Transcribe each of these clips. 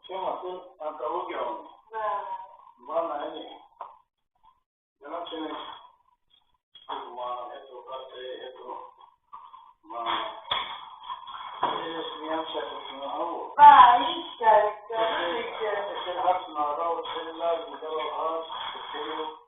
Тема онкология. Мама, они. Я начинаю мама, это карты, это мама. Если я сейчас на голову. Если раз на голову, целлюлар, не голову, целлюлар.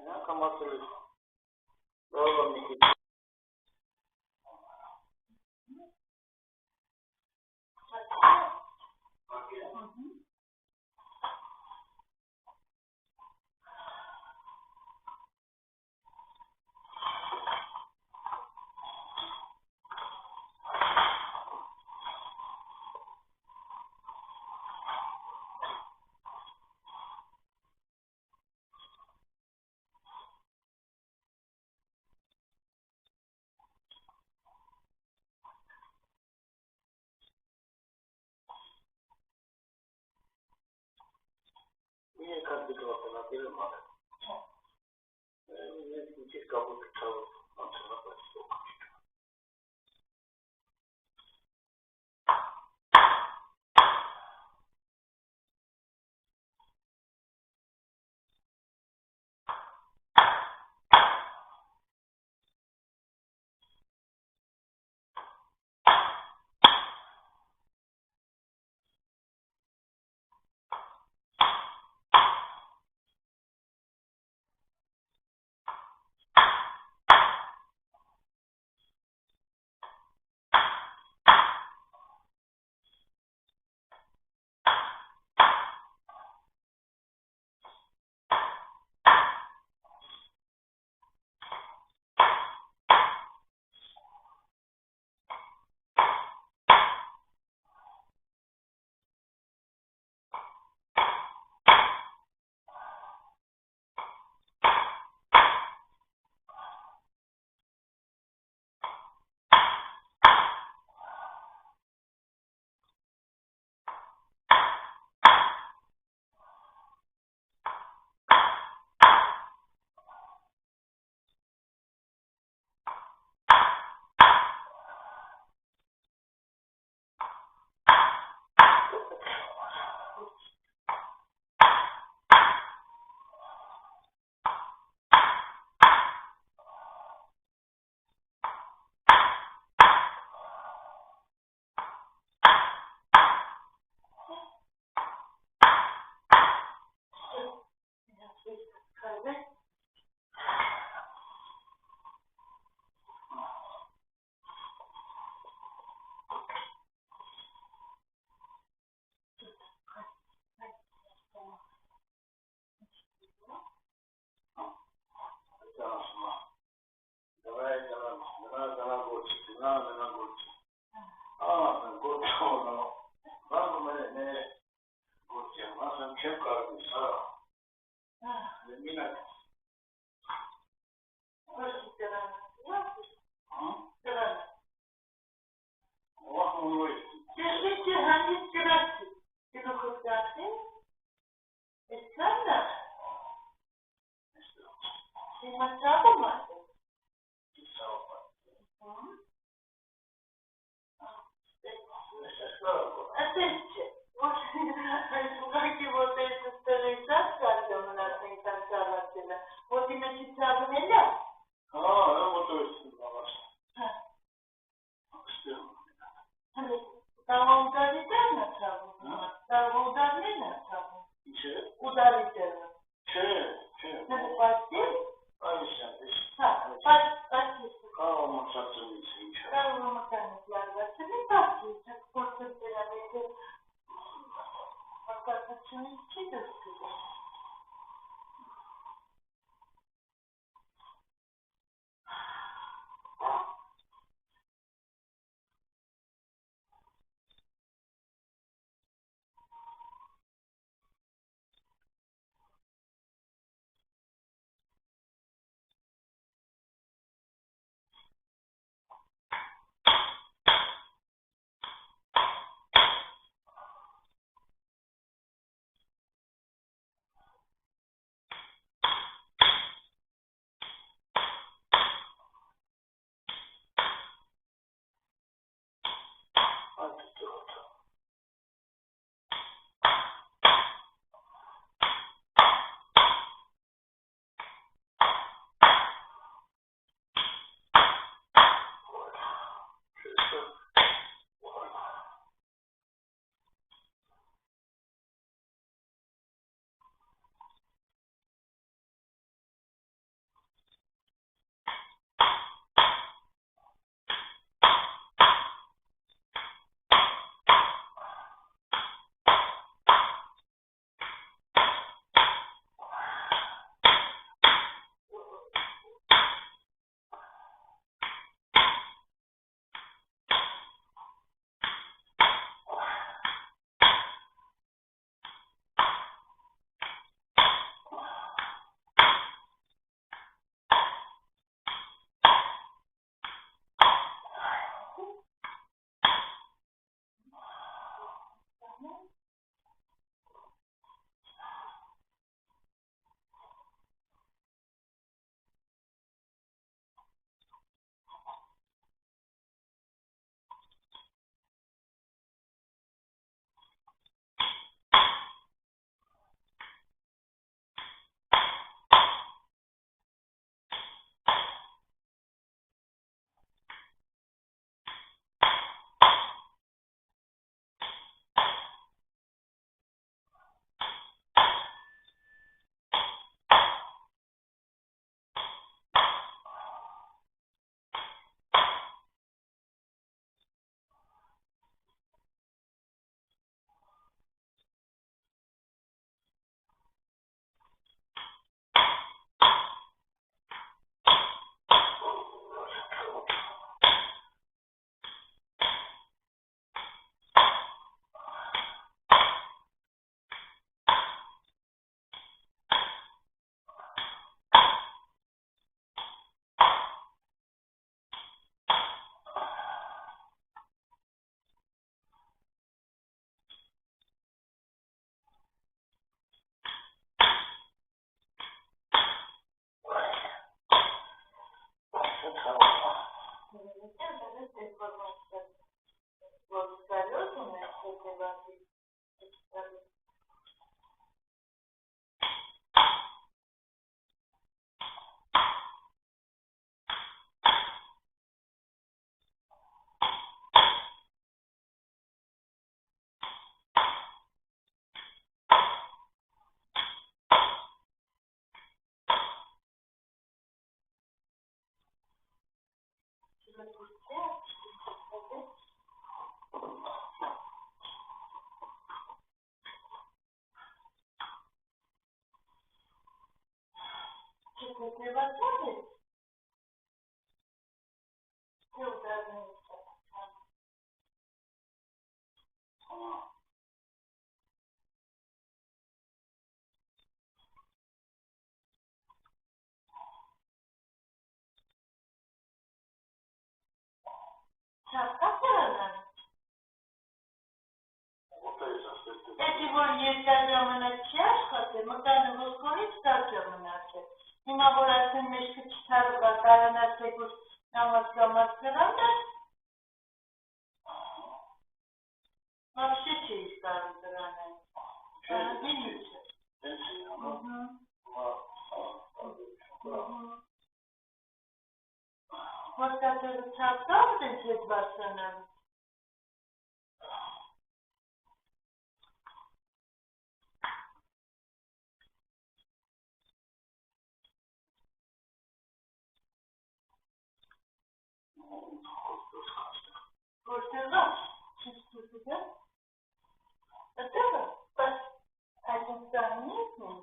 Կամացել լավ մի քիչ եկած դիտվածել եմ արել։ Մի քիչ կապոտ չավ անցնապած ստոք։ Էդի որ երկար ժամանակ չի աշխատել, մտանը ոսկորից տակ ժամանակ է։ Հիմա որ ասեն մեջքը չթարուկա կարանար թեկուս նամաց կրանդ է, вообще չէիս կարում դրանել։ Հոստատերը չապտավ դենց հետ բարձանալու։ Որտեղա, չստուզի դա, ըտեղա, բայց այդ ինստանի եսն է։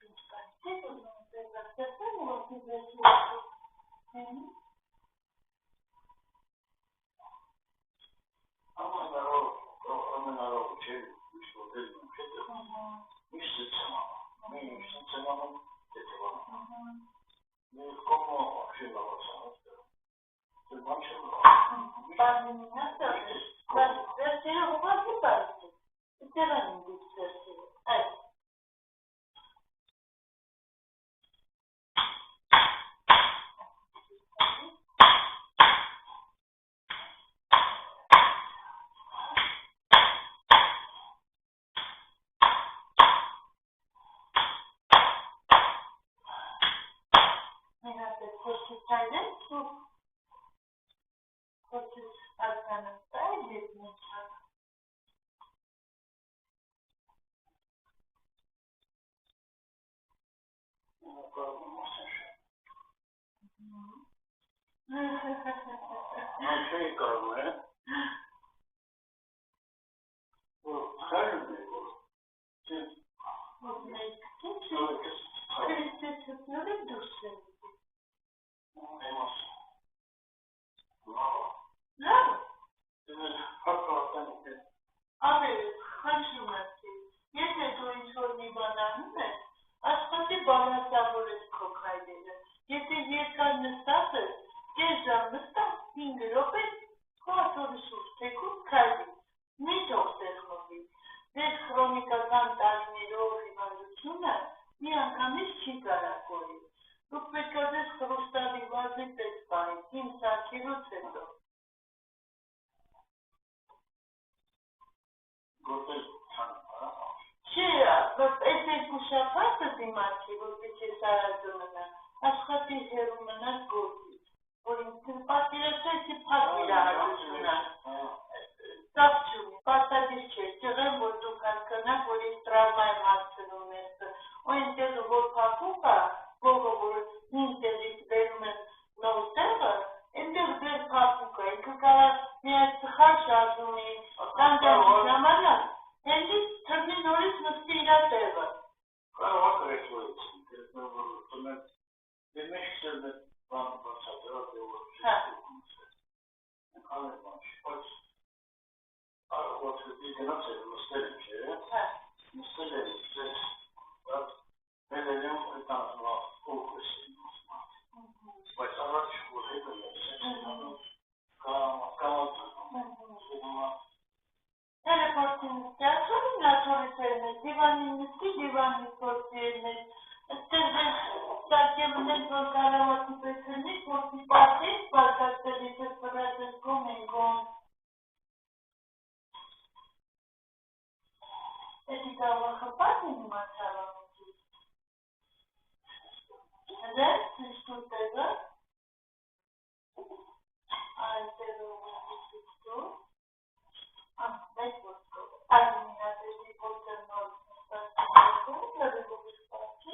Ինչ պայսեք ուզում տեղացասեն ու ոսի վերջի ոսի։ Ամենարով չէ, ինչ-որ դելնում հետը, միշտ ծմանում, միշտ ծմանում, դետևանում, մեր կոմո вообще լավացանով դրում, դեր բան չեմ լավ, Բանին հաստա, բայց վերջերը ուղղակի պայսի, դերան եմ դիք վերջերը, այդ։ Մենապետ խոշի ծայրեն սուպ, խոշիս արձանն ծայր ետ մեջակ։ կարում եմ ասեն շեմ։ Չէի կարում է, որ խայրում է, որ Որ մեկ քիչ քրիստեցությունները դուրս են։ եմ ասում, լավ, Լավ, հարկավատան է, Ավել, խնդրում եմ քեզ, եթե դու ինչ-որ մի բան անում ես, աշխատի բալանսավորես քո քայլերը, եթե երկար նստած ես, կես ժամ նստա, 5 րոպե, քո աթոռի շուրջ թեքուց քայլի, մի թող սեղմվի, ձեր քրոնիկական տարիներով հիվանդությունը մի անգամից չի կարող կորել, դուք պետք է ձեզ խրուստալի վազի պես պահեք, իմ սարքելուց հետո։ գործել չանպարա, Չէ, այս երկու շաբաթը դիմացի, որ պիտի սարածը մնա, աշխատի հեռու մնաց գործից, որ ինձ պատկերացրեցի փակ իրահարությունա, ծավ չունի, պարտադիր չէ, ճղեմ, որ դուք հասկանաք, որ ես տրավմա եմ հասցնում ներսը, ու այն տեղը, որ փակում կա, գողը, որ հին տեղից բերում եմ նոր տեղը, այնտեղ դեր փակում կա, ինքը կարող միայն սխալ շարժումի, տանդանքի ժամանակ, հենից թռնի նորից նստի իրա տեղը։ կարող ակրեցվորեցին, դերնով որ տունեն, դեր մեջ կսել դեր բան բացատրա, դեր որ շետուկում սել, անքան է բան չի, բայց Ահոտ դիգնաց է նստել է, չէ, նստել է, ձեզ, մեր էլեմ այտանվա ուղղես են նոսմատ, բայց առաջ որ հետը ներսեն, կամացում, Տելեպորտին ստյացորին աթորից երնես, դիվանին նստի, դիվանի պորտի երնես, ստեղ դες սակեմ ունես, որ կարավատի պես հնի, պորտի պարտես, պարտաստելի ձեզ պրացես գոմ են գոմ, Էդի գավա խպատ են իմ ացավամիջի, հրես, սիշտու տեղը, այս տեղը ուղղի սիշտու, մեկ ոսկով, այս մինատեշի պորտեր նոր նստացին, լավի գողի շպարքի,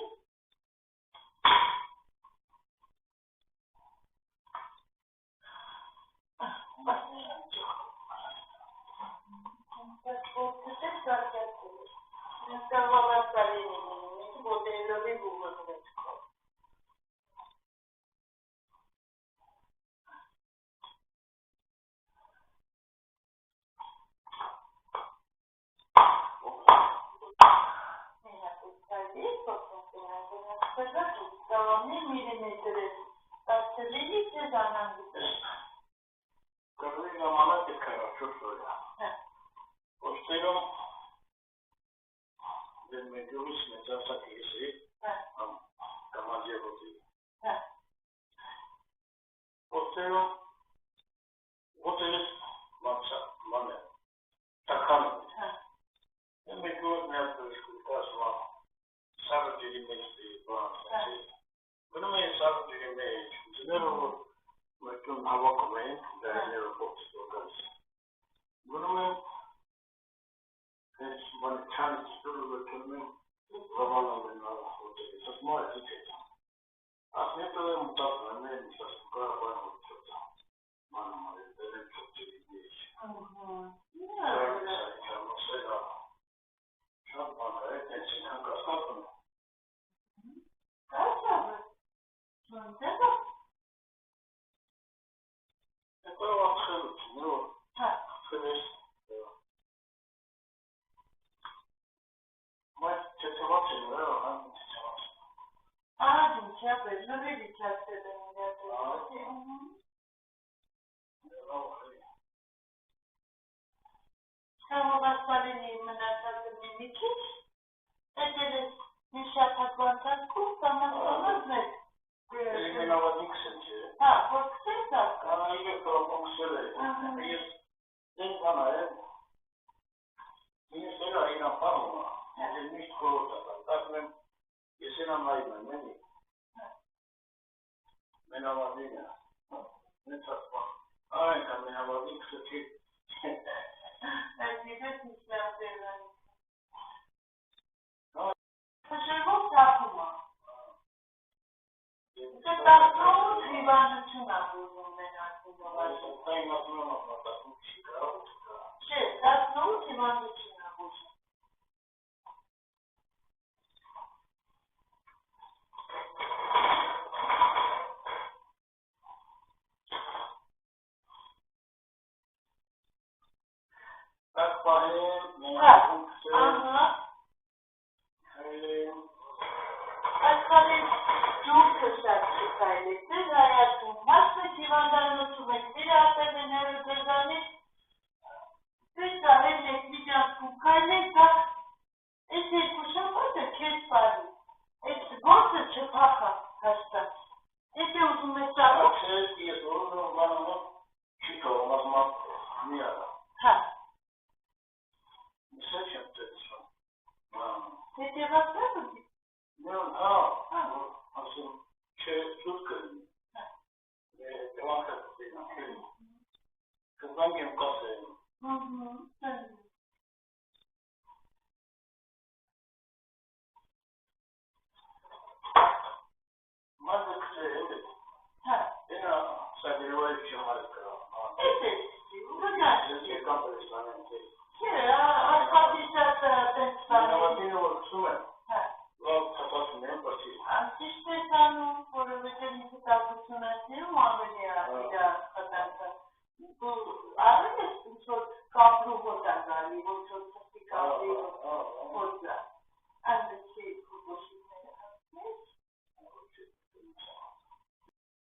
Արել ես ինչ-որ կապրու հոտ անգալի, ոչ որ